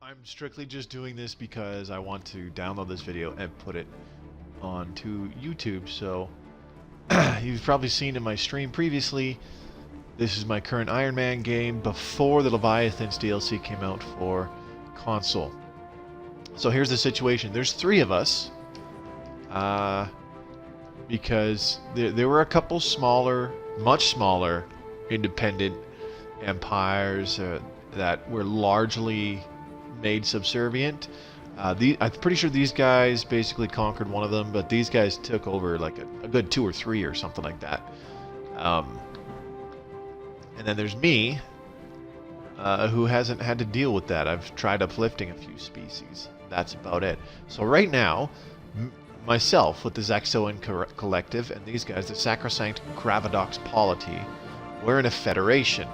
I'm strictly just doing this because I want to download this video and put it onto YouTube. So you've probably seen in my stream previously, this is my current Iron Man game before the Leviathans DLC came out for console. So here's the situation. There's 3 of us. Because there were a couple smaller, much smaller, independent empires that were largely made subservient. I'm pretty sure these guys basically conquered one of them, but these guys took over like a good 2 or 3 or something like that. And then there's me, who hasn't had to deal with that. I've tried uplifting a few species. That's about it. So right now, myself with the Zexoan Collective and these guys, the Sacrosanct Gravadox Polity, we're in a federation.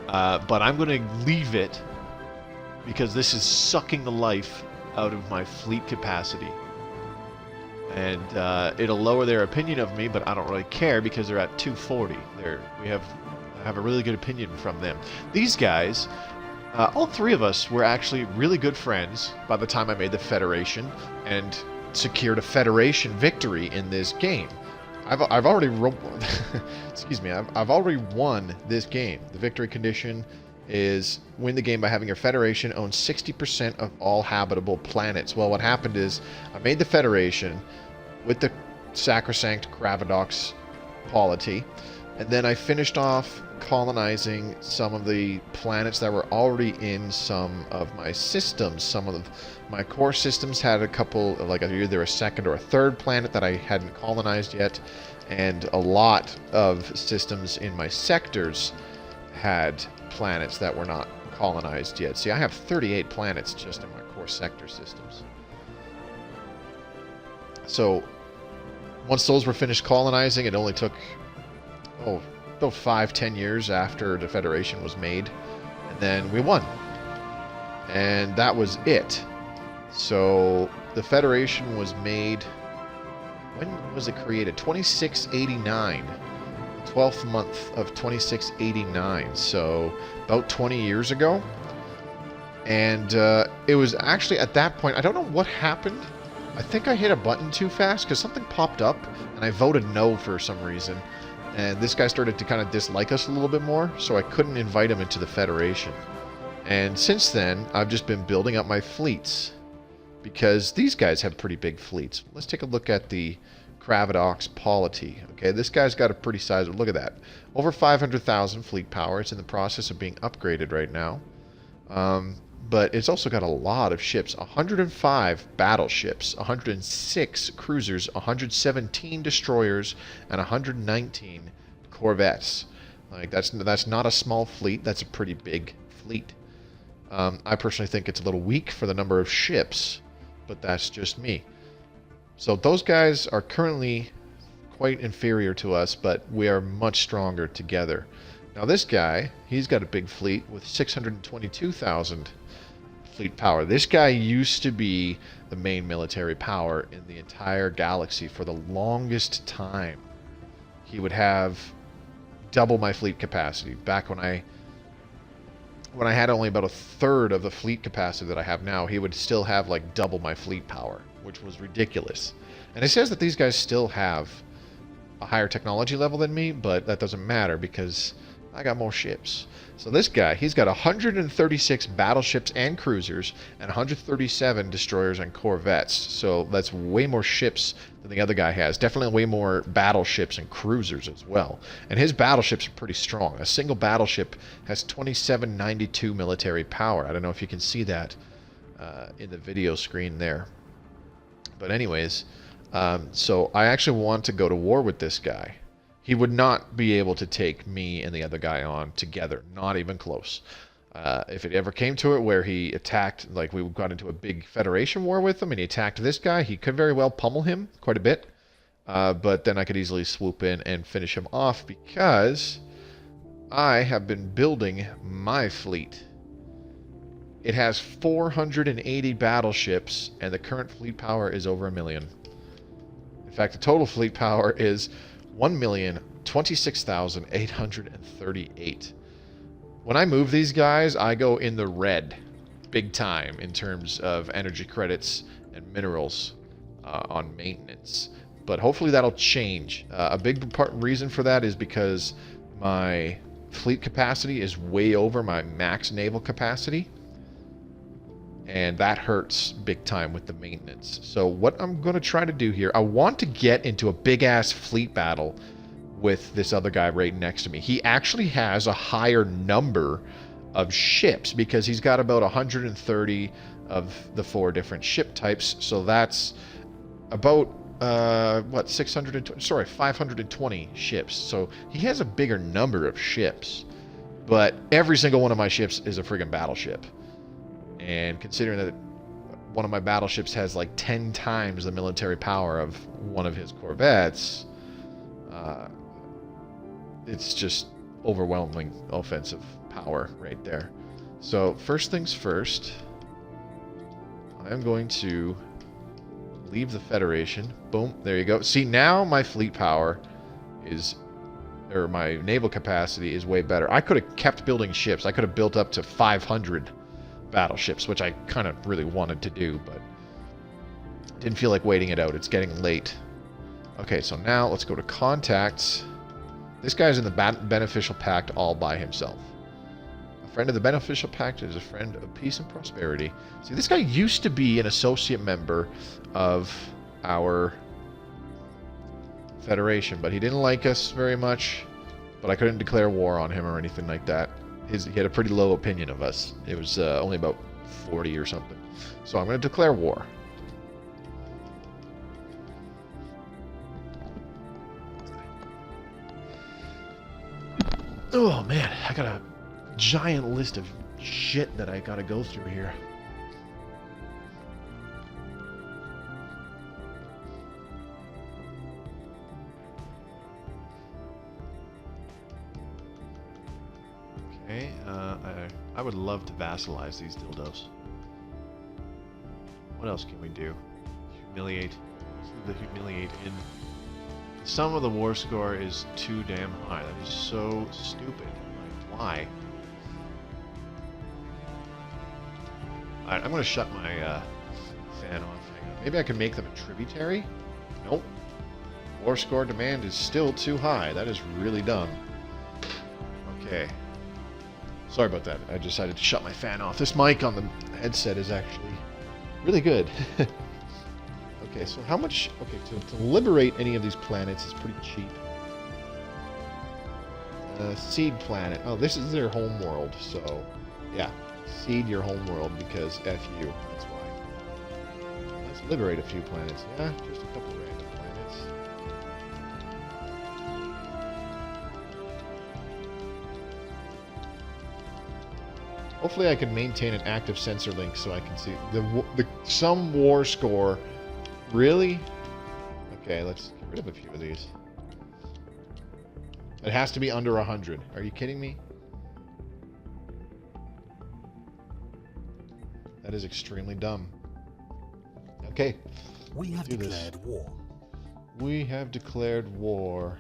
But I'm going to leave it because this is sucking the life out of my fleet capacity. And it'll lower their opinion of me, but I don't really care because they're at 240. I have a really good opinion from them. These guys, all 3 of us were actually really good friends by the time I made the Federation and secured a Federation victory in this game. I've already excuse me. I've already won this game. The victory condition is win the game by having your Federation own 60% of all habitable planets. Well, what happened is I made the Federation with the Sacrosanct Gravadox Polity, and then I finished off colonizing some of the planets that were already in some of my systems. Some of my core systems had a couple, like either a second or a third planet that I hadn't colonized yet, and a lot of systems in my sectors had planets that were not colonized yet. See, I have 38 planets just in my core sector systems. So once those were finished colonizing, it only took about 5-10 years after the Federation was made, and then we won, and that was it. So the Federation was made, when was it created? 2689, the 12th month of 2689, so about 20 years ago. And it was actually at that point, I don't know what happened. I think I hit a button too fast because something popped up and I voted no for some reason. And this guy started to kind of dislike us a little bit more, so I couldn't invite him into the Federation. And since then, I've just been building up my fleets, because these guys have pretty big fleets. Let's take a look at the Gravadox Polity. Okay, this guy's got a pretty sizable, look at that. Over 500,000 fleet power. It's in the process of being upgraded right now. But it's also got a lot of ships. 105 battleships, 106 cruisers, 117 destroyers, and 119 corvettes. Like that's not a small fleet. That's a pretty big fleet. I personally think it's a little weak for the number of ships, but that's just me. So those guys are currently quite inferior to us, but we are much stronger together. Now this guy, he's got a big fleet with 622,000 fleet power. This guy used to be the main military power in the entire galaxy for the longest time. He would have double my fleet capacity back when I had only about a third of the fleet capacity that I have now. He would still have like double my fleet power, which was ridiculous. And it says that these guys still have a higher technology level than me, but that doesn't matter because I got more ships. So this guy, he's got 136 battleships and cruisers and 137 destroyers and corvettes. So that's way more ships than the other guy has. Definitely way more battleships and cruisers as well. And his battleships are pretty strong. A single battleship has 2792 military power. I don't know if you can see that in the video screen there. But anyways, so I actually want to go to war with this guy. He would not be able to take me and the other guy on together, not even close. If it ever came to it where he attacked, like we got into a big Federation war with him and he attacked this guy, he could very well pummel him quite a bit. But then I could easily swoop in and finish him off because I have been building my fleet. It has 480 battleships and the current fleet power is over 1 million. In fact, the total fleet power is 1,026,838. When I move these guys, I go in the red. big time in terms of energy credits and minerals on maintenance. But hopefully that'll change. A big reason for that is because my fleet capacity is way over my max naval capacity. And that hurts big time with the maintenance. So what I'm going to try to do here, I want to get into a big-ass fleet battle with this other guy right next to me. He actually has a higher number of ships because he's got about 130 of the 4 different ship types. So that's about, 520 ships. So he has a bigger number of ships. But every single one of my ships is a friggin' battleship. And considering that one of my battleships has like 10 times the military power of one of his corvettes, it's just overwhelming offensive power right there. So first things first, I am going to leave the Federation. Boom, there you go. See, now my fleet power is, or my naval capacity is way better. I could have kept building ships. I could have built up to 500 battleships, which I kind of really wanted to do, but didn't feel like waiting it out. It's getting late. Okay, so now let's go to contacts. This guy's in the beneficial pact all by himself. A friend of the beneficial pact is a friend of peace and prosperity. See, this guy used to be an associate member of our Federation, but he didn't like us very much, but I couldn't declare war on him or anything like that. He had a pretty low opinion of us. It was only about 40 or something. So I'm going to declare war. Oh man, I got a giant list of shit that I got to go through here. Okay, I would love to vassalize these dildos. What else can we do? Humiliate. Let's leave the humiliate in. The sum of the war score is too damn high. That is so stupid. Like, why? Alright, I'm going to shut my fan off. Hang on. Maybe I can make them a tributary? Nope. War score demand is still too high. That is really dumb. Okay. Sorry about that. I decided to shut my fan off. This mic on the headset is actually really good. Okay, so how much... Okay, to liberate any of these planets is pretty cheap. Seed planet. Oh, this is their home world, so... Yeah, seed your home world because F you. That's why. Let's liberate a few planets. Yeah, just a couple random planets. Hopefully I can maintain an active sensor link so I can see some war score. Really? Okay, let's get rid of a few of these. It has to be under 100. Are you kidding me? That is extremely dumb. Okay. We have declared war. We have declared war.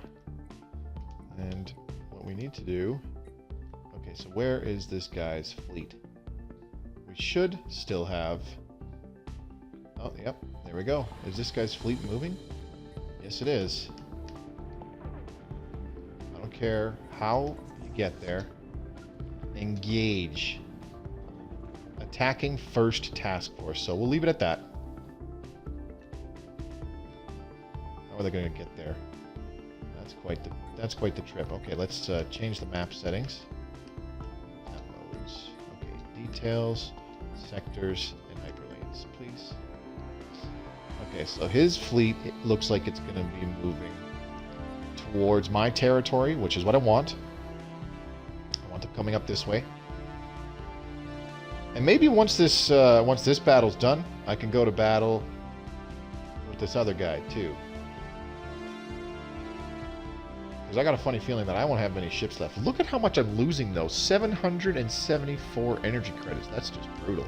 And what we need to do... Okay, so where is this guy's fleet? We should still have... Oh, yep. There we go. Is this guy's fleet moving? Yes, it is. I don't care how you get there. Engage. Attacking first task force. So we'll leave it at that. How are they going to get there? That's quite the trip. Okay, let's change the map settings. Map modes. Okay, details, sectors, and hyperlanes, please. Okay, so his fleet, it looks like it's going to be moving towards my territory, which is what I want. I want them coming up this way. And maybe once this battle's done, I can go to battle with this other guy too. Because I got a funny feeling that I won't have many ships left. Look at how much I'm losing though. 774 energy credits. That's just brutal.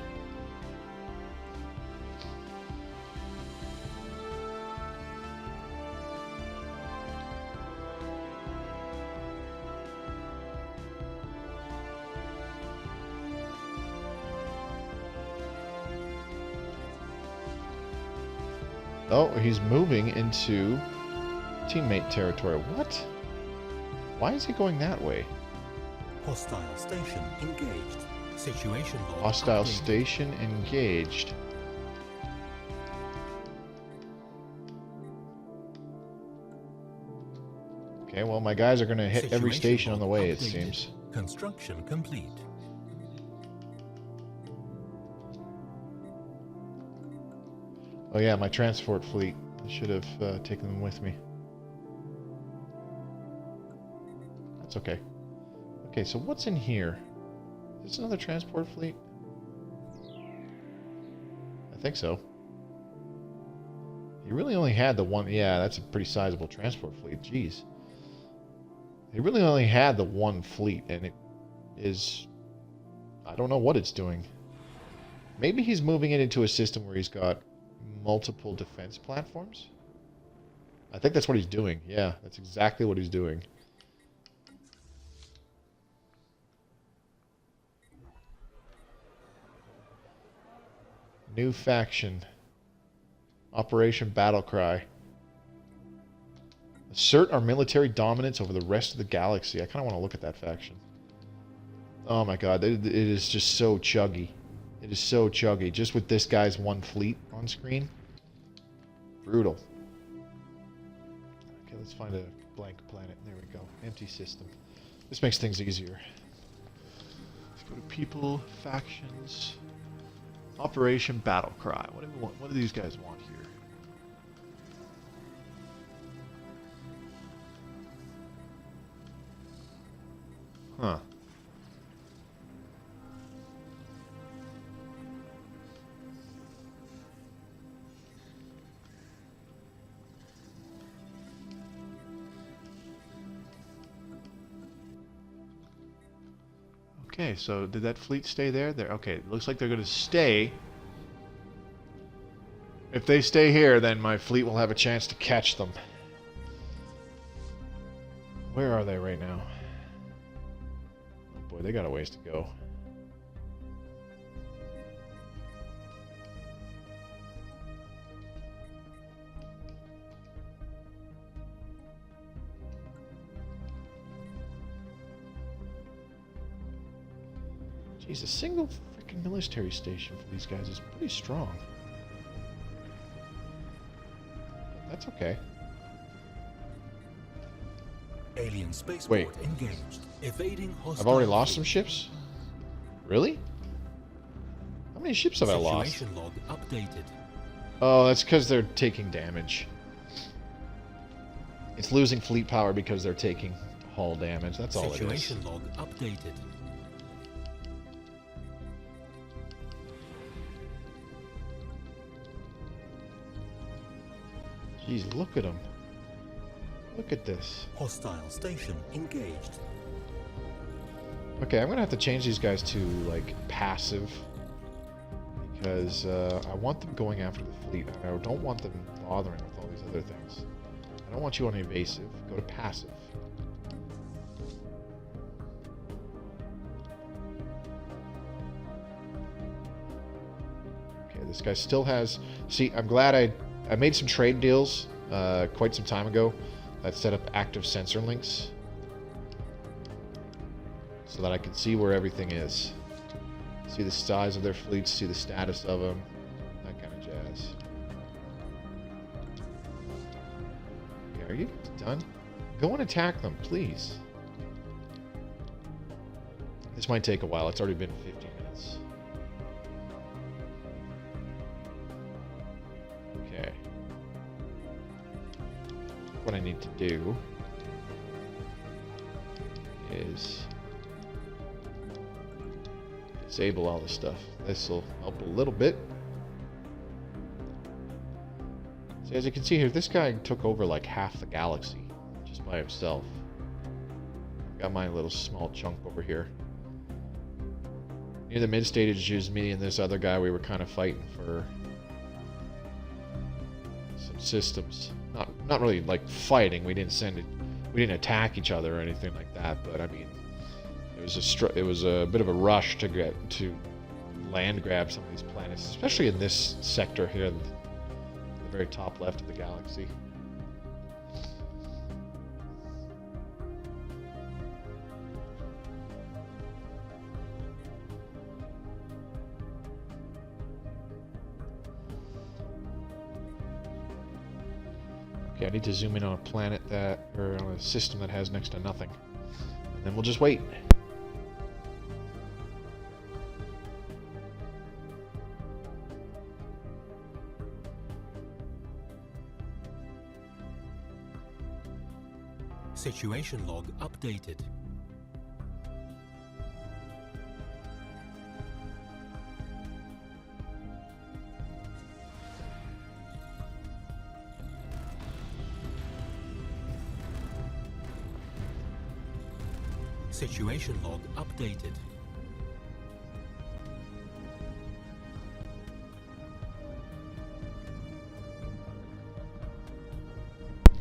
Oh, he's moving into teammate territory. What? Why is he going that way? Hostile station engaged. Situation log Hostile updated. station engaged. Okay, well, my guys are going to hit every Situation station on the log way, it updated. seems. Construction complete. Oh yeah, my transport fleet. I should have taken them with me. That's okay. Okay, so what's in here? Is this another transport fleet? I think so. He really only had the one. Yeah, that's a pretty sizable transport fleet. Jeez. He really only had the one fleet, and it is... I don't know what it's doing. Maybe he's moving it into a system where he's got multiple defense platforms? I think that's what he's doing. Yeah, that's exactly what he's doing. New faction. Operation Battlecry. Assert our military dominance over the rest of the galaxy. I kind of want to look at that faction. Oh my god, it is just so chuggy. It is so chuggy. Just with this guy's one fleet on screen. Brutal. Okay, let's find a blank planet. There we go. Empty system. This makes things easier. Let's go to people, factions, Operation Battlecry. What do we want? What do these guys want here? Huh. Okay, so did that fleet stay there? There. Okay, it looks like they're going to stay. If they stay here, then my fleet will have a chance to catch them. Where are they right now? Oh boy, they got a ways to go. Jeez, a single freaking military station for these guys is pretty strong. But that's okay. Alien spaceport Wait. engaged. Evading hostile. I've already lost some fleet. ships? Really? How many ships have I lost? Situation log updated. Oh, that's because they're taking damage. It's losing fleet power because they're taking hull damage. That's all it is. Situation log updated. Jeez, look at them. Look at this. Hostile station engaged. Okay, I'm gonna have to change these guys to, like, passive. Because, I want them going after the fleet. I don't want them bothering with all these other things. I don't want you on evasive. Go to passive. Okay, this guy still has... See, I'm glad I made some trade deals quite some time ago that set up active sensor links so that I can see where everything is. See the size of their fleets, see the status of them, that kind of jazz. Okay, are you done? Go and attack them, please. This might take a while. It's already been 15 minutes. Okay. What I need to do is disable all this stuff. This will help a little bit. So as you can see here, this guy took over like half the galaxy just by himself. Got my little small chunk over here. Near the mid stages, me and this other guy, we were kind of fighting for some systems. Not really like fighting. We didn't attack each other or anything like that. But I mean, it was a bit of a rush to get to land grab some of these planets, especially in this sector here, the very top left of the galaxy. Okay, I need to zoom in on a planet that, or on a system that has next to nothing. And then we'll just wait. Situation log updated. Situation log updated.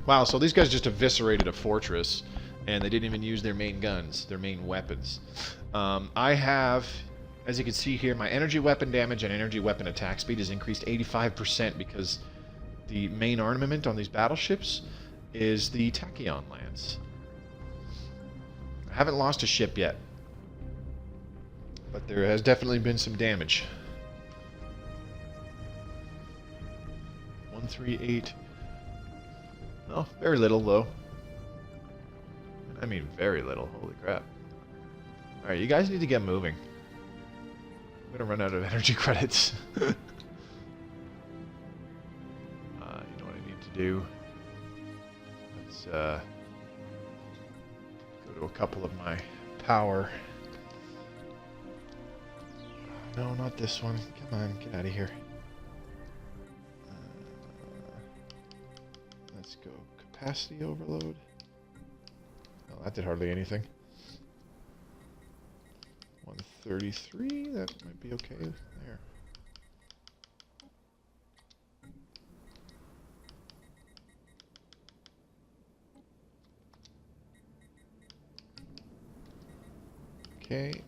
Wow, so these guys just eviscerated a fortress, and they didn't even use their main guns, their main weapons. I have, as you can see here, my energy weapon damage and energy weapon attack speed is increased 85% because the main armament on these battleships is the tachyon lance. I haven't lost a ship yet, but there has definitely been some damage. 138. Oh, very little though. I mean, very little. Holy crap! All right, you guys need to get moving. I'm gonna run out of energy credits. You know what I need to do? Let's go to a couple of my power. No, not this one. Come on, get out of here. Let's go capacity overload. Oh, that did hardly anything. 133, that might be okay there. Okay,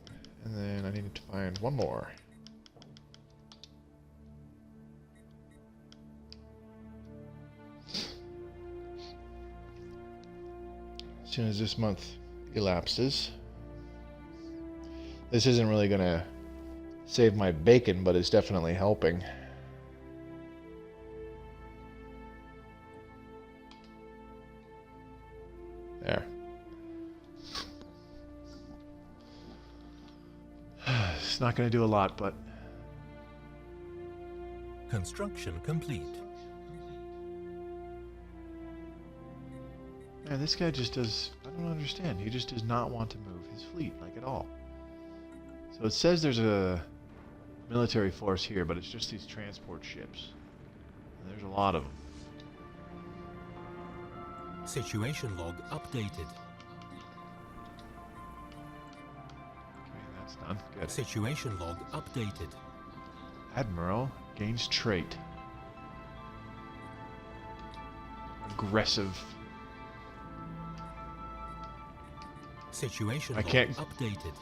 and then I need to find one more. As soon as this month elapses. This isn't really going to save my bacon, but it's definitely helping. There. It's not going to do a lot, but... Construction complete. Man, this guy just does... I don't understand. He just does not want to move his fleet, like, at all. So it says there's a military force here, but it's just these transport ships. And there's a lot of them. Situation log updated. Okay, that's done. Good. Situation log updated. Admiral gains trait. Aggressive. Situation I log can't... updated.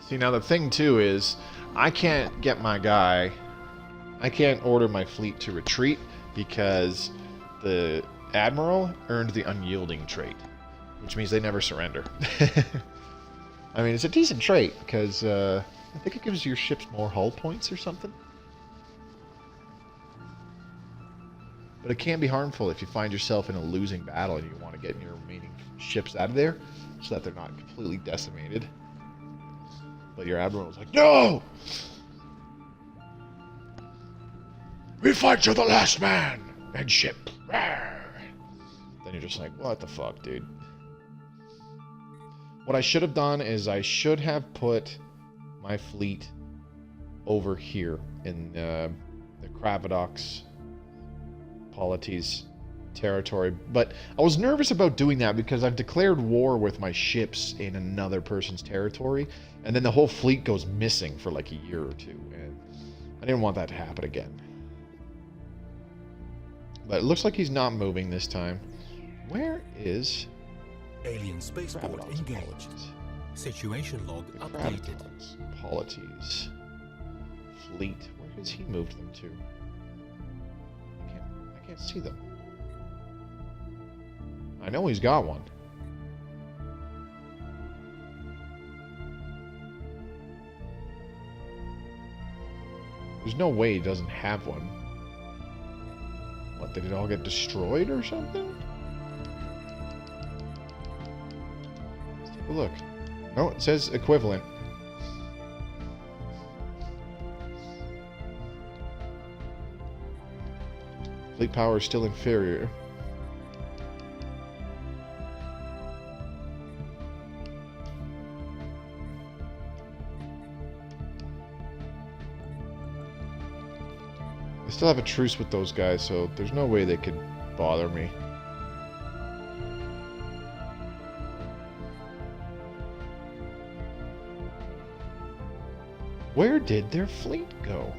See, now the thing, too, is I can't get my guy... I can't order my fleet to retreat because the Admiral earned the unyielding trait, which means they never surrender. I mean, it's a decent trait because I think it gives your ships more hull points or something. But it can be harmful if you find yourself in a losing battle and you want to get your remaining ships out of there so that they're not completely decimated. But your Admiral was like, no! We fight to the last man and ship. Rawr. Then you're just like, what the fuck, dude? What I should have done is I should have put my fleet over here in the Kravadox Polities territory. But I was nervous about doing that because I've declared war with my ships in another person's territory. And then the whole fleet goes missing for like a year or two. And I didn't want that to happen again. But it looks like he's not moving this time. Where is... Alien spaceport Kravadox engaged. Polities? Situation log updated. Kravadox Polities. Fleet. Where has he moved them to? can't see them. I know he's got one. There's no way he doesn't have one. What, did it all get destroyed or something? Let's take a look. No, it says equivalent. Fleet power is still inferior. I still have a truce with those guys, so there's no way they could bother me. Where did their fleet go?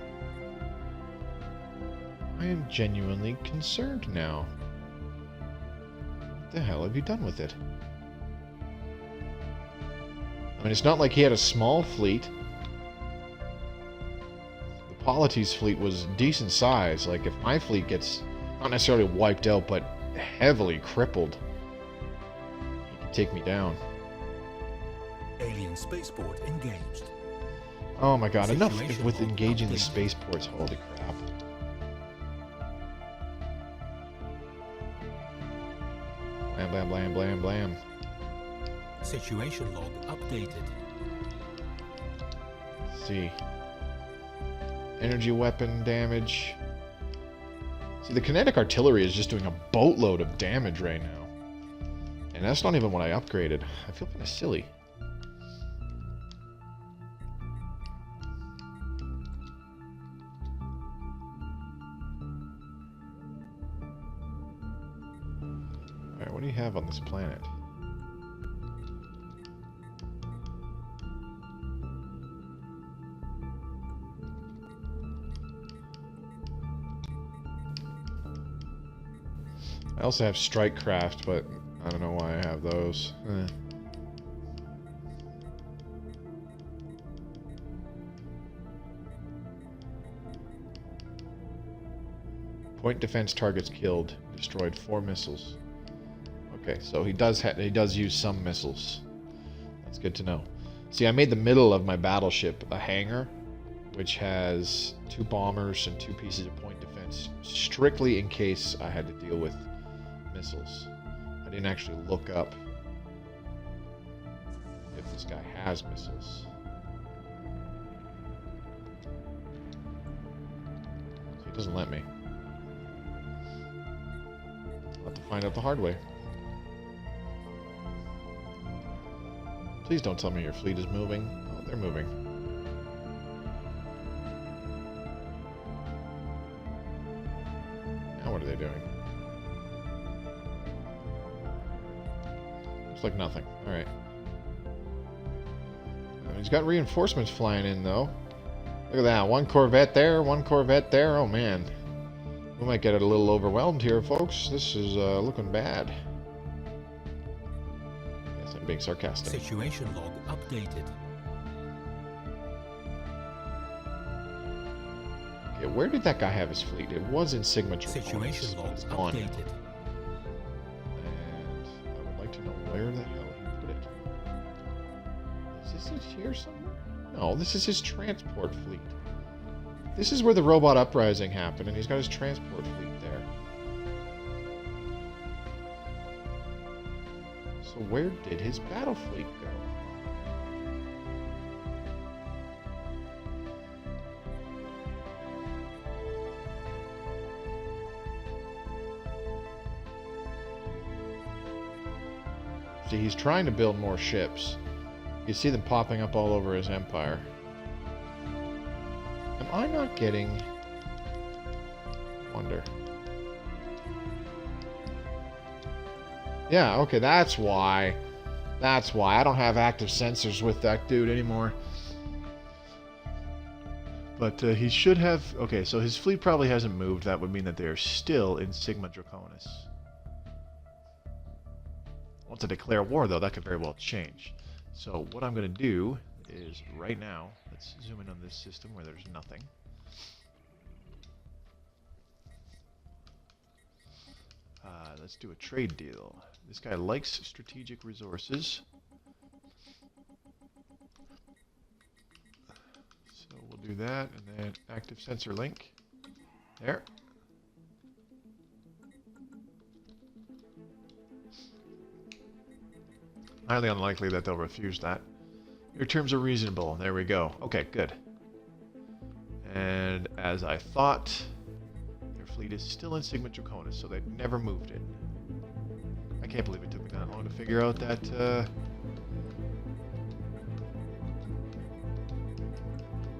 I am genuinely concerned now. What the hell have you done with it? I mean, it's not like he had a small fleet. The Polity's fleet was decent size. Like, if my fleet gets not necessarily wiped out, but heavily crippled, he can take me down. Alien spaceport engaged. Oh my god, enough Situation with log engaging the updated. spaceports. Holy crap. Blam, blam, blam, blam, blam. Situation log updated. Let's see. Energy weapon damage. See, the kinetic artillery is just doing a boatload of damage right now. And that's not even what I upgraded. I feel kind of silly. Alright, what do you have on this planet? I also have strike craft, but I don't know why I have those. Point defense targets killed. Destroyed 4 missiles. Okay, so he does use some missiles. That's good to know. See, I made the middle of my battleship a hangar, which has 2 bombers and 2 pieces of point defense, strictly in case I had to deal with missiles. I didn't actually look up if this guy has missiles. So he doesn't let me. I'll have to find out the hard way. Please don't tell me your fleet is moving. Oh, they're moving. Now what are they doing? Looks like nothing. Alright. He's got reinforcements flying in, though. Look at that. 1 Corvette there, 1 Corvette there. Oh, man. We might get a little overwhelmed here, folks. This is looking bad. Yes, I'm being sarcastic. Situation log updated. Okay, where did that guy have his fleet? It was in Sigma Draconis, Situation but log it's gone now. updated. And I would like to know where the hell he put it. Is this here somewhere? No, this is his transport fleet. This is where the robot uprising happened, and he's got his transport fleet there. So where did his battle fleet go? See, he's trying to build more ships. You see them popping up all over his empire. Am I not getting... Wonder. Yeah, okay, that's why. That's why. I don't have active sensors with that dude anymore. But he should have... Okay, so his fleet probably hasn't moved. That would mean that they're still in Sigma Draconis. Once I declare war, though, that could very well change. So what I'm going to do is, right now, let's zoom in on this system where there's nothing. Let's do a trade deal. This guy likes strategic resources. So we'll do that, and then active sensor link. There. Highly unlikely that they'll refuse that. Your terms are reasonable. There we go. Okay, good. And as I thought, their fleet is still in Sigma Draconis, so they've never moved it. I can't believe it took me that long to figure out that,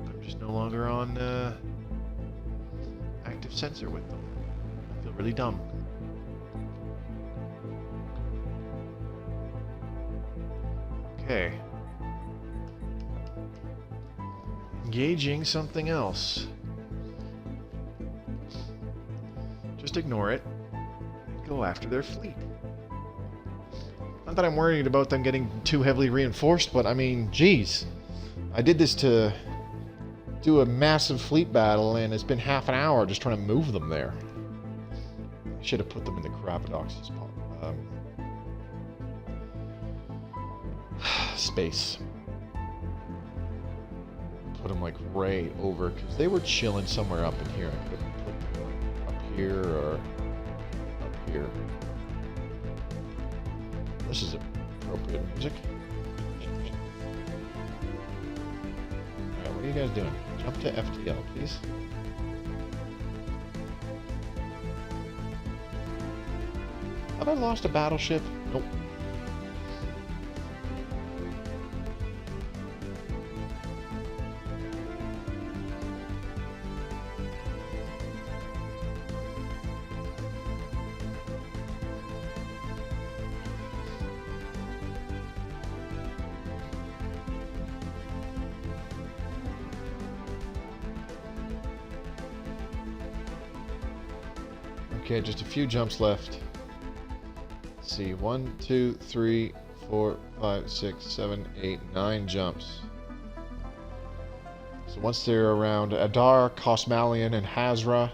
I'm just no longer on, active sensor with them. I feel really dumb. Okay. Engaging something else. Just ignore it and go after their fleet. Not that I'm worried about them getting too heavily reinforced, but I mean, geez. I did this to do a massive fleet battle, and it's been half an hour just trying to move them there. I should have put them in the Carapadox's space. Put them like right over, because they were chilling somewhere up in here. I could have put them up here or up here. This is appropriate music. Alright, what are you guys doing? Jump to FTL, please. Have I lost a battleship? Nope. Okay, just a few jumps left. Let's see, 1, 2, 3, 4, 5, 6, 7, 8, 9 jumps. So once they're around Adar, Cosmalion, and Hazra,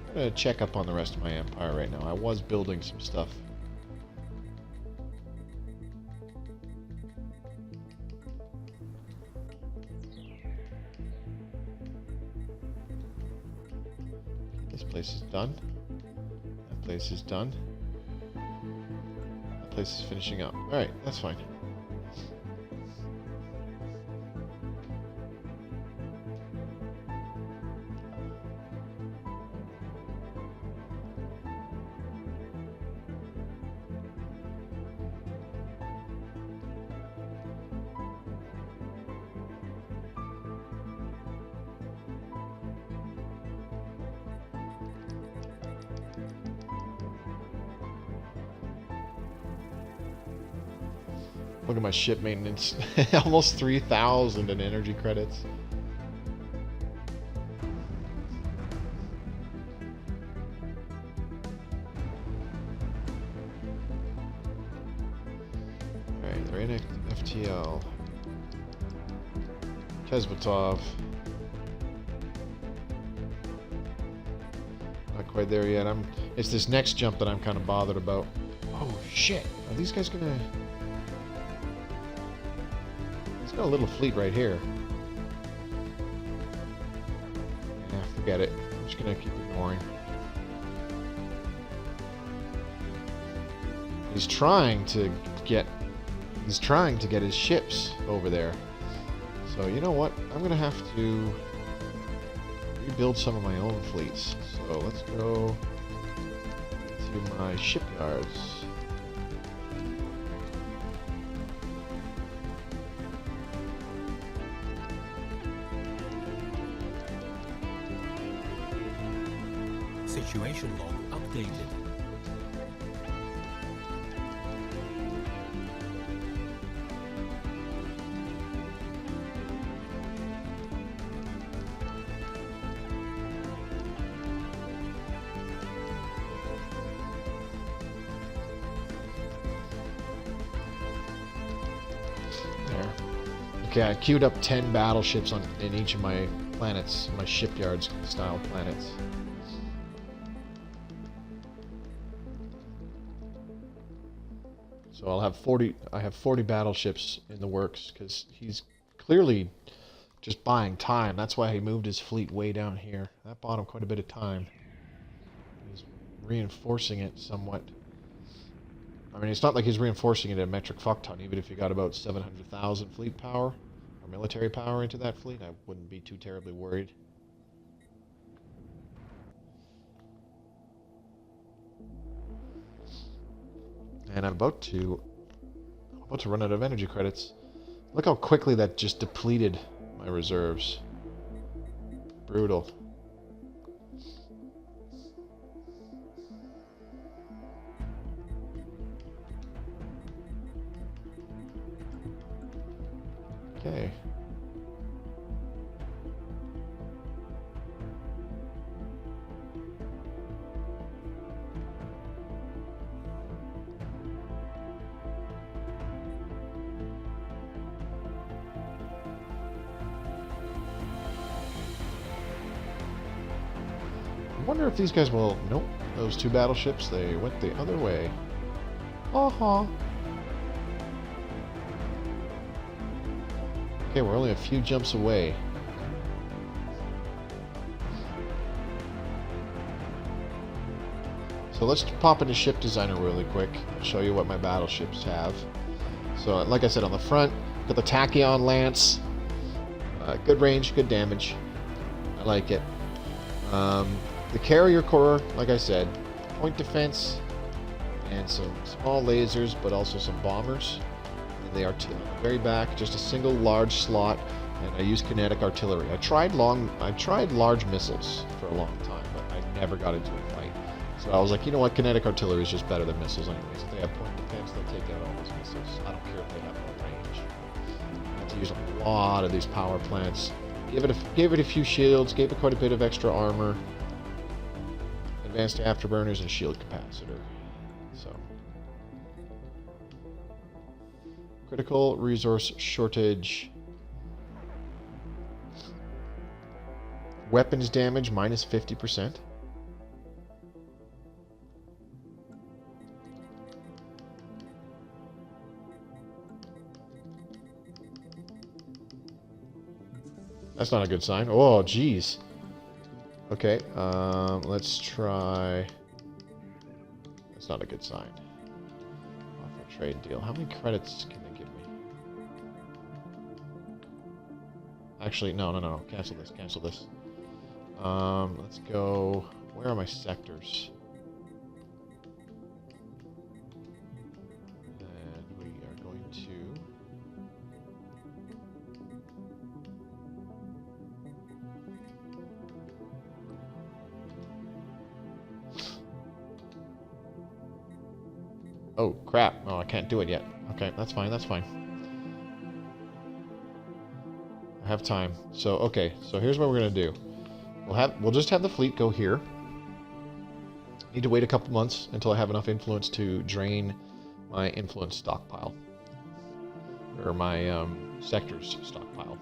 I'm gonna check up on the rest of my empire right now. I was building some stuff. This place is done. That place is done. That place is finishing up. Alright, that's fine. Look at my ship maintenance. Almost 3,000 in energy credits. Alright, they're in FTL. Kezbatov. Not quite there yet. It's this next jump that I'm kind of bothered about. Oh shit! Are these guys gonna... Got a little fleet right here. Yeah, forget it. I'm just gonna keep ignoring. He's trying to get his ships over there. So you know what? I'm gonna have to rebuild some of my own fleets. So let's go to my shipyards. Situation log updated. Okay, I queued up 10 battleships in each of my planets, my shipyards style planets. So I'll have 40. I have 40 battleships in the works because he's clearly just buying time. That's why he moved his fleet way down here. That bought him quite a bit of time. He's reinforcing it somewhat. I mean, it's not like he's reinforcing it at a metric fuck ton. Even if you got about 700,000 fleet power or military power into that fleet, I wouldn't be too terribly worried. And I'm about to run out of energy credits. Look how quickly that just depleted my reserves. Brutal. Okay. I wonder if these guys will... Nope. Those two battleships, they went the other way. Uh-huh. Okay, we're only a few jumps away. So let's pop into Ship Designer really quick and show you what my battleships have. So, like I said, on the front, got the Tachyon Lance. Good range, good damage. I like it. The Carrier Core, like I said, point defense and some small lasers, but also some bombers. And they are on the very back, just a single large slot, and I use kinetic artillery. I tried large missiles for a long time, but I never got into a fight. So I was like, you know what, kinetic artillery is just better than missiles anyways. If they have point defense, they'll take out all those missiles. I don't care if they have more range. I have to use a lot of these power plants. Gave it a few shields, gave it quite a bit of extra armor. Advanced afterburners and shield capacitor. So, critical resource shortage. Weapons damage minus 50%. That's not a good sign. Oh, jeez. Okay, let's try... That's not a good sign. Offer trade deal. How many credits can they give me? Actually, no. Cancel this. Let's go... Where are my sectors? And we are going to... Oh, crap. Oh, I can't do it yet. Okay, that's fine. I have time. So, okay. So here's what we're going to do. We'll just have the fleet go here. Need to wait a couple months until I have enough influence to drain my influence stockpile. Or my sectors stockpile.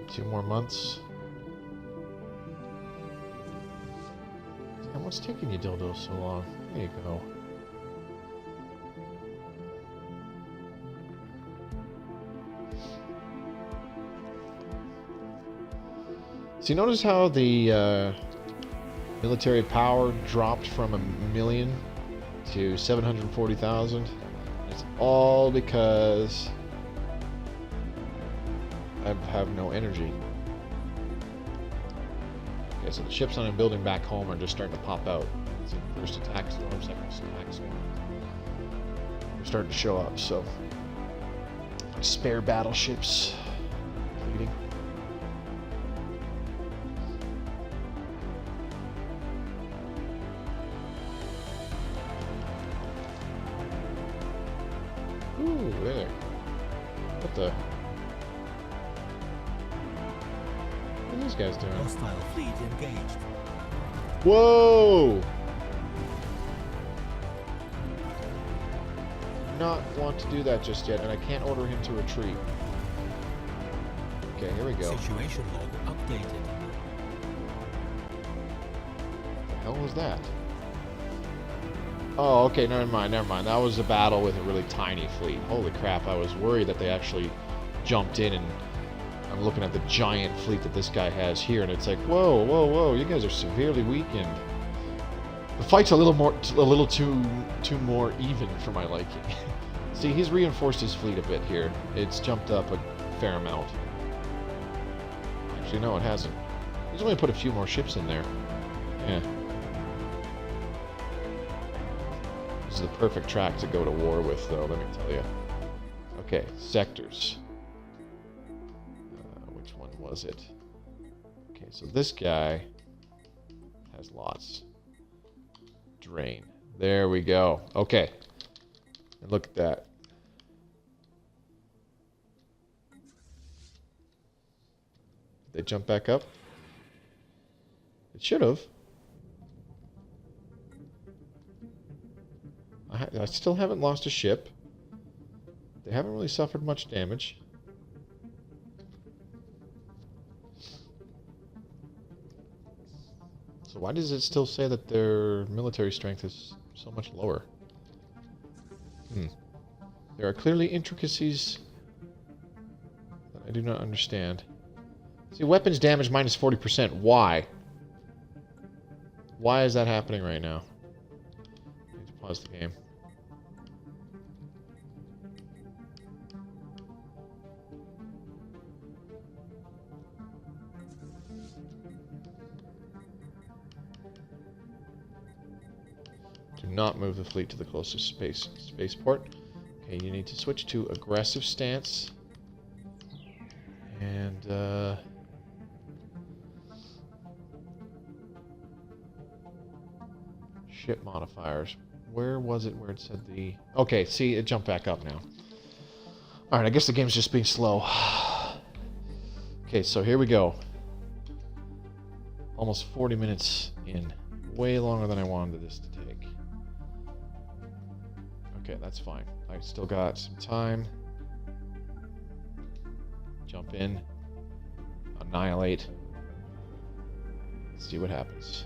Two more months. Damn, what's taking you dildos so long? There you go. So you notice how the military power dropped from 1 million to 740,000? It's all because I have no energy. Okay, so the ships I'm building back home are just starting to pop out. See, first attack storm, second attack storm. They're starting to show up, so... Spare battleships. Completing. Ooh, there. What the... What are these guys doing? Hostile fleet engaged. Whoa! Not want to do that just yet, and I can't order him to retreat. Okay, here we go. Situation log updated. The hell was that? Oh, okay, never mind. That was a battle with a really tiny fleet. Holy crap, I was worried that they actually jumped in, and I'm looking at the giant fleet that this guy has here, and it's like, whoa, you guys are severely weakened. The fight's a little too more even for my liking. See, he's reinforced his fleet a bit here. It's jumped up a fair amount. Actually, no, it hasn't. He's only put a few more ships in there. Yeah. This is the perfect track to go to war with, though, let me tell you. Okay, sectors. Which one was it? Okay, so this guy has lots. Drain. There we go. Okay. And look at that. Did they jump back up? It should have. I still haven't lost a ship. They haven't really suffered much damage. So why does it still say that their military strength is so much lower? There are clearly intricacies that I do not understand. See, weapons damage minus 40%. Why? Why is that happening right now? I need to pause the game. Do not move the fleet to the closest spaceport. Okay, you need to switch to aggressive stance. And, ship modifiers. Where was it where it said the... Okay, see, it jumped back up now. Alright, I guess the game's just being slow. Okay, so here we go. Almost 40 minutes in. Way longer than I wanted this to take. Okay, that's fine. I still got some time. Jump in. Annihilate. Let's see what happens.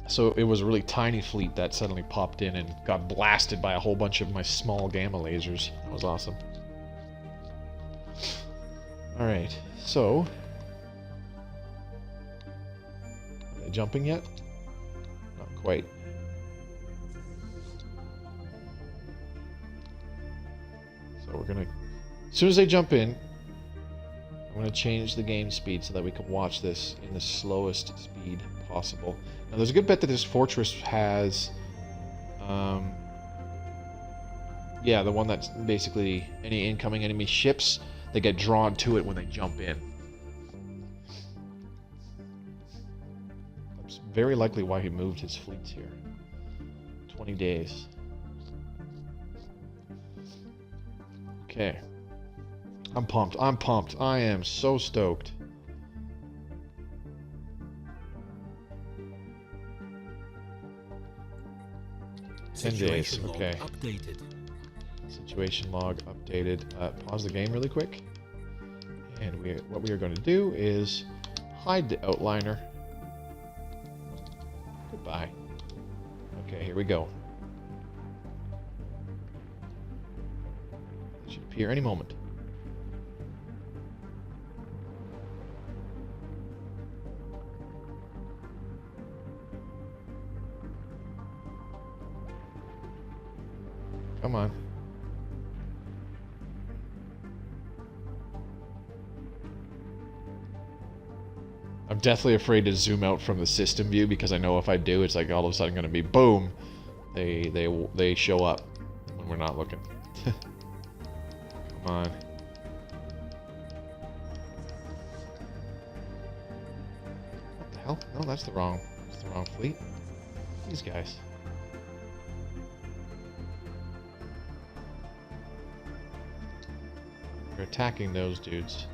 So it was a really tiny fleet that suddenly popped in and got blasted by a whole bunch of my small gamma lasers. That was awesome. Alright, so... Are they jumping yet? Not quite. So we're gonna... As soon as they jump in, I'm gonna change the game speed so that we can watch this in the slowest speed possible. Now there's a good bet that this fortress has... yeah, the one that's basically any incoming enemy ships, they get drawn to it when they jump in. That's very likely why he moved his fleets here. 20 days. Okay. I'm pumped. I'm pumped. I am so stoked. Situation log okay. updated. Situation log updated. Pause the game really quick. And what we are going to do is hide the outliner. Goodbye. Okay, here we go. It should appear any moment. Come on. I'm deathly afraid to zoom out from the system view because I know if I do, it's like all of a sudden going to be boom. They show up when we're not looking. Come on. What the hell? No, that's the wrong fleet. These guys. They're attacking those dudes.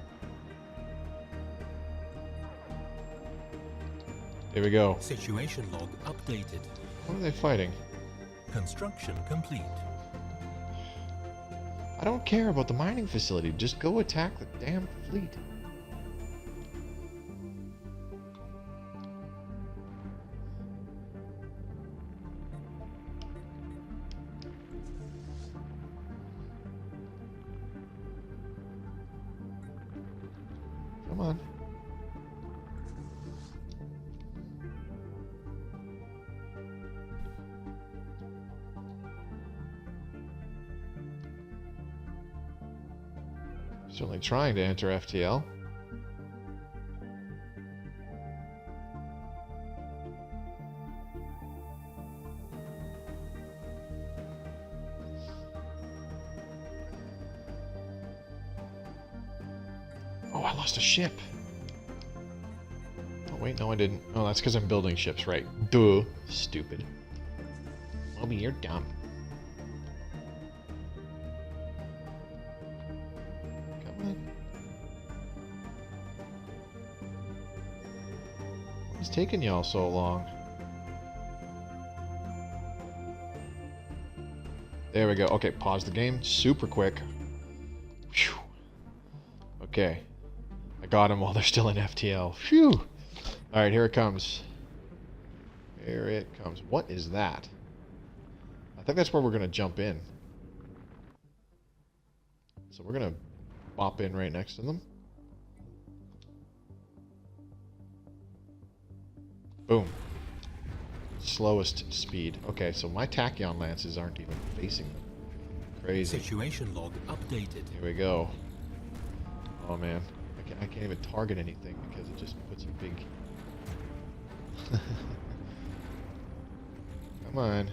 Here we go. Situation log updated. What are they fighting? Construction complete. I don't care about the mining facility. Just go attack the damn fleet. Come on. Certainly trying to enter FTL. Oh, I lost a ship. Oh, wait, no I didn't. Oh, that's because I'm building ships, right. Duh. Stupid. Moby, you're dumb. What's taking y'all so long? There we go. Okay, pause the game. Super quick. Phew. Okay. I got them while they're still in FTL. Phew. Alright, here it comes. Here it comes. What is that? I think that's where we're going to jump in. So we're going to bop in right next to them. Boom. Slowest speed. Okay, so my tachyon lances aren't even facing them. Crazy. Situation log updated. Here we go. Oh man, I can't even target anything because it just puts a big... Come on.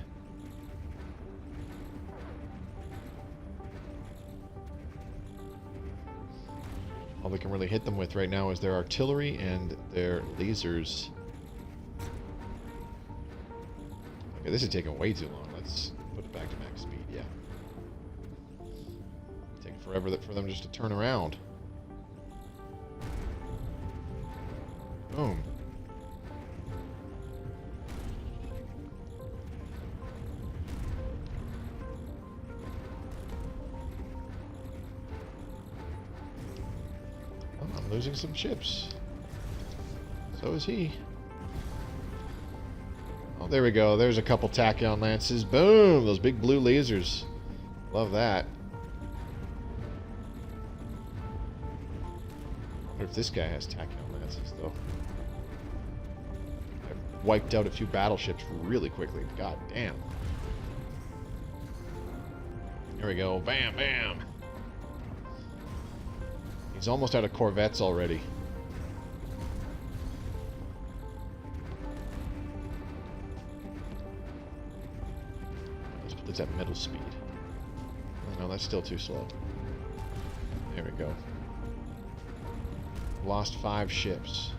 All we can really hit them with right now is their artillery and their lasers. Okay, this is taking way too long. Let's put it back to max speed, yeah. Taking forever for them just to turn around. Boom. Oh, I'm losing some ships. So is he. Oh, there we go. There's a couple tachyon lances. Boom! Those big blue lasers. Love that. I wonder if this guy has tachyon lances, though. I've wiped out a few battleships really quickly. God damn. There we go. Bam, bam. He's almost out of corvettes already. It's at middle speed. Oh, no, that's still too slow. There we go. Lost 5 ships.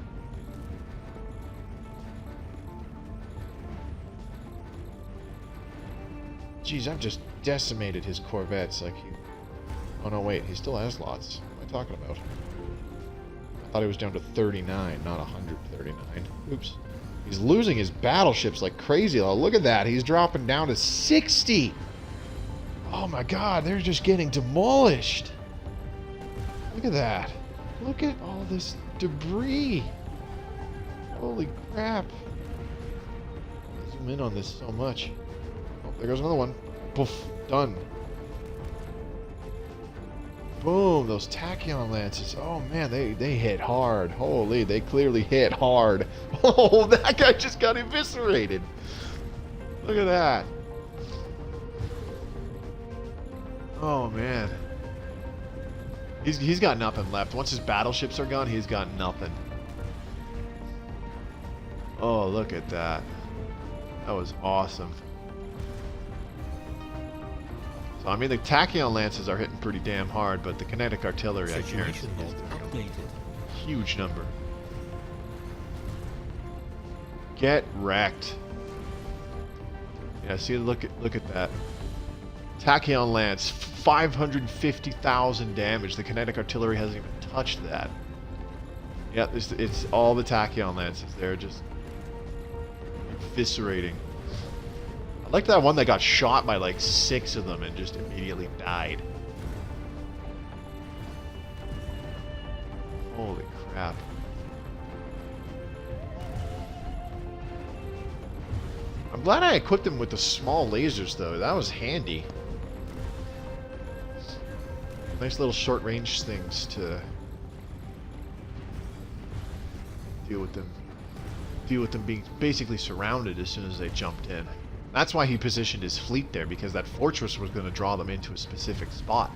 Jeez, I've just decimated his corvettes like he... Oh no, wait, he still has lots. What am I talking about? I thought he was down to 39, not 139. Oops. He's losing his battleships like crazy. Oh, look at that. He's dropping down to 60. Oh my god, they're just getting demolished. Look at that. Look at all this debris. Holy crap. Zoom in on this so much. Oh, there goes another one. Poof. Done. Boom, those tachyon lances. Oh man, they hit hard. Holy, they clearly hit hard. Oh, that guy just got eviscerated. Look at that. Oh, man. He's got nothing left. Once his battleships are gone, he's got nothing. Oh, look at that. That was awesome. So, I mean, the tachyon lances are hitting pretty damn hard, but the kinetic artillery, I guarantee, Situation log updated. huge number. Get wrecked. Yeah, see, look at that. Tachyon lance, 550,000 damage. The kinetic artillery hasn't even touched that. Yeah, it's all the tachyon lances. They're just eviscerating. I like that one that got shot by like 6 of them and just immediately died. Holy crap. I'm glad I equipped him with the small lasers, though. That was handy. Nice little short-range things to deal with them. Deal with them being basically surrounded as soon as they jumped in. That's why he positioned his fleet there, because that fortress was going to draw them into a specific spot.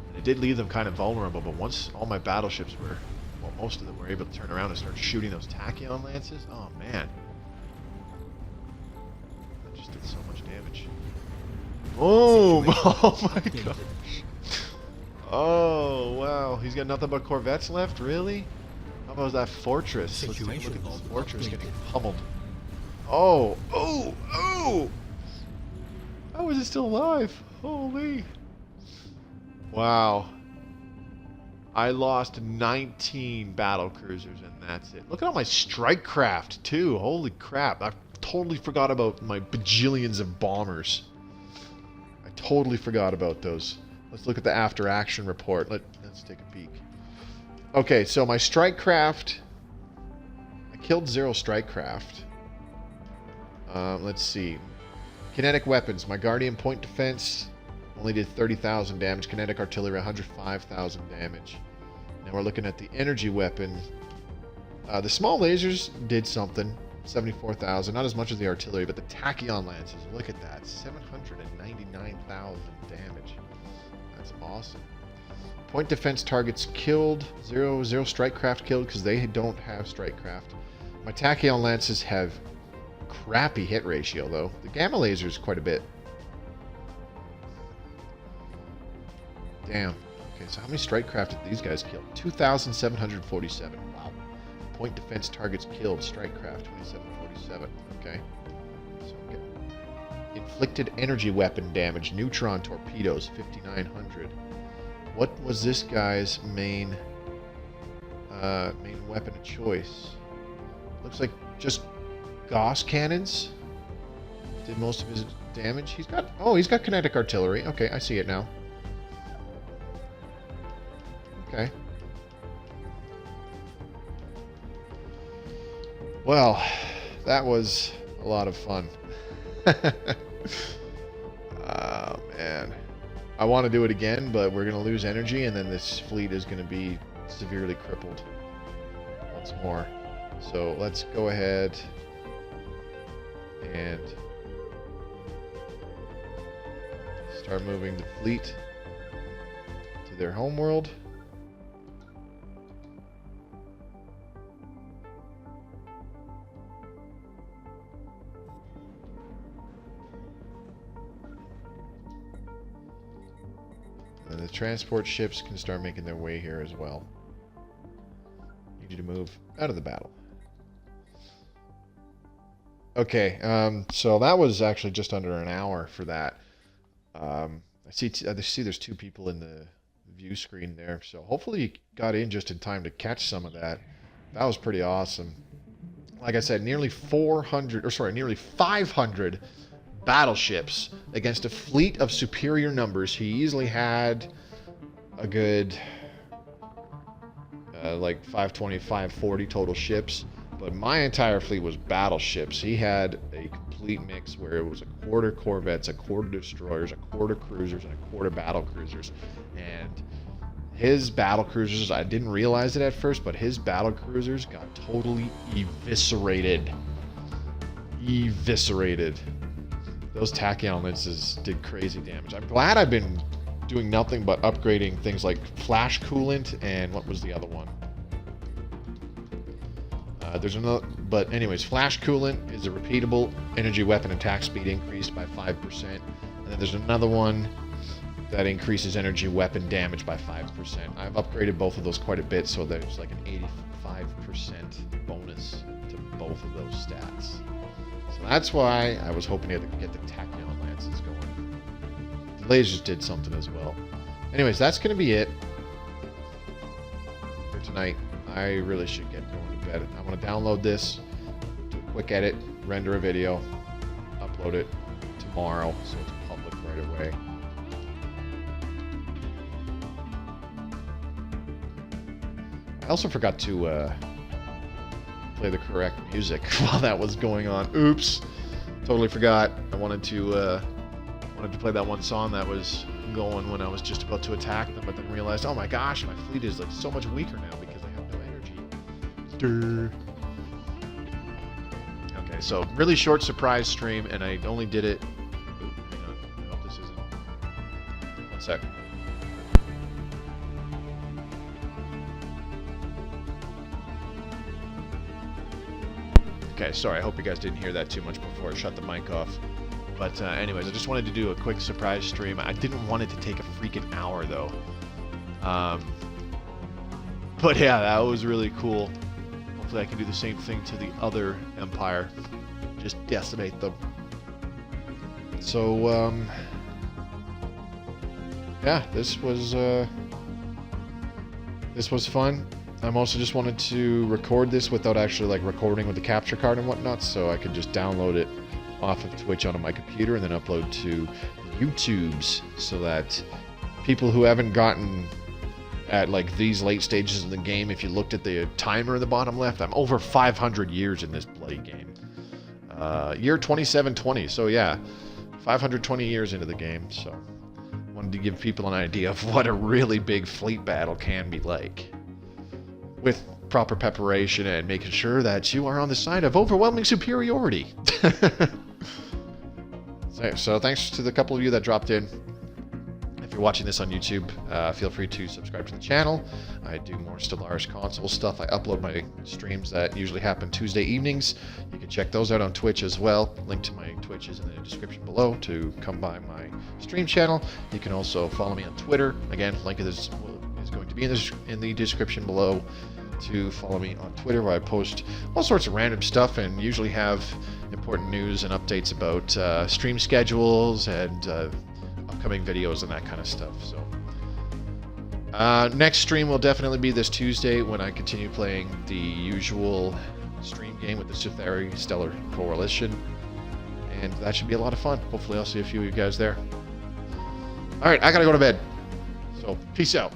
And it did leave them kind of vulnerable, but once all my battleships were... well, most of them were able to turn around and start shooting those tachyon lances. Oh, man. That just did so much damage. Boom! Oh, my gosh. Oh, wow. He's got nothing but corvettes left? Really? How about that fortress? Let's take a look at this fortress getting pummeled. Oh! Oh! Oh! How is it still alive? Holy! Wow. I lost 19 battle cruisers and that's it. Look at all my strike craft too. Holy crap. I totally forgot about my bajillions of bombers. I totally forgot about those. Let's look at the after action report. Let's take a peek. Okay, so my strike craft. I killed 0 strike craft. Let's see. Kinetic weapons. My Guardian point defense only did 30,000 damage. Kinetic artillery 105,000 damage. Now we're looking at the energy weapon. The small lasers did something. 74,000. Not as much as the artillery, but the tachyon lances. Look at that. 799,000 damage. That's awesome. Point defense targets killed. 0 strike craft killed because they don't have strike craft. My tachyon lances have crappy hit ratio though. The gamma laser is quite a bit. Damn. Okay, so how many strike craft did these guys kill? 2,747. Wow. Point defense targets killed. Strike craft 2,747. Okay. So we get inflicted energy weapon damage. Neutron torpedoes 5,900. What was this guy's main weapon of choice? Looks like just Gauss cannons did most of his damage. He's got kinetic artillery. Okay, I see it now. Okay. Well, that was a lot of fun. Oh, man. I want to do it again, but we're going to lose energy, and then this fleet is going to be severely crippled once more. So let's go ahead and start moving the fleet to their homeworld. And the transport ships can start making their way here as well. Need you to move out of the battle. Okay, so that was actually just under an hour for that. I see there's 2 people in the view screen there, so hopefully you got in just in time to catch some of that. That was pretty awesome. Like I said, nearly 500 battleships against a fleet of superior numbers. He easily had a good like 520, 540 total ships, but my entire fleet was battleships. He had a complete mix where it was a quarter corvettes, a quarter destroyers, a quarter cruisers, and a quarter battle cruisers. And his battle cruisers, I didn't realize it at first, but his battle cruisers got totally eviscerated. Those tachyon lenses did crazy damage. I'm glad I've been doing nothing but upgrading things like flash coolant and what was the other one? There's another, but anyways, flash coolant is a repeatable energy weapon attack speed increased by 5%. And then there's another one that increases energy weapon damage by 5%. I've upgraded both of those quite a bit, so there's like an 85% bonus to both of those stats. So that's why I was hoping to get the tachyon lances going. The lasers did something as well. Anyways, that's going to be it for tonight. I really should get going to bed. I want to download this, do a quick edit, render a video, upload it tomorrow so it's public right away. I also forgot to play the correct music while that was going on. Oops, totally forgot. I wanted to play that one song that was going when I was just about to attack them, but then realized, oh my gosh, my fleet is like so much weaker now because I have no energy. Durr. Okay, so really short surprise stream, and I only did it. Ooh, hang on. I hope this isn't. One sec. Okay, sorry, I hope you guys didn't hear that too much before I shut the mic off. But anyways, I just wanted to do a quick surprise stream. I didn't want it to take a freaking hour, though. But yeah, that was really cool. Hopefully I can do the same thing to the other empire. Just decimate them. So, yeah, this was fun. I'm also just wanted to record this without actually like recording with the capture card and whatnot, so I could just download it off of Twitch onto my computer and then upload to YouTube's, so that people who haven't gotten at like these late stages in the game, if you looked at the timer in the bottom left, I'm over 500 years in this bloody game. Year 2720, so yeah, 520 years into the game, so wanted to give people an idea of what a really big fleet battle can be like, with proper preparation and making sure that you are on the side of overwhelming superiority. So thanks to the couple of you that dropped in. If you're watching this on YouTube, feel free to subscribe to the channel. I do more Stellaris console stuff. I upload my streams that usually happen Tuesday evenings. You can check those out on Twitch as well. Link to my Twitch is in the description below to come by my stream channel. You can also follow me on Twitter. Again, link is going to be in the description below to follow me on Twitter, where I post all sorts of random stuff and usually have important news and updates about stream schedules and upcoming videos and that kind of stuff. So next stream will definitely be this Tuesday, when I continue playing the usual stream game with the Stellaris Stellar Coalition, and that should be a lot of fun. Hopefully I'll see a few of you guys there. Alright, I gotta go to bed, so peace out.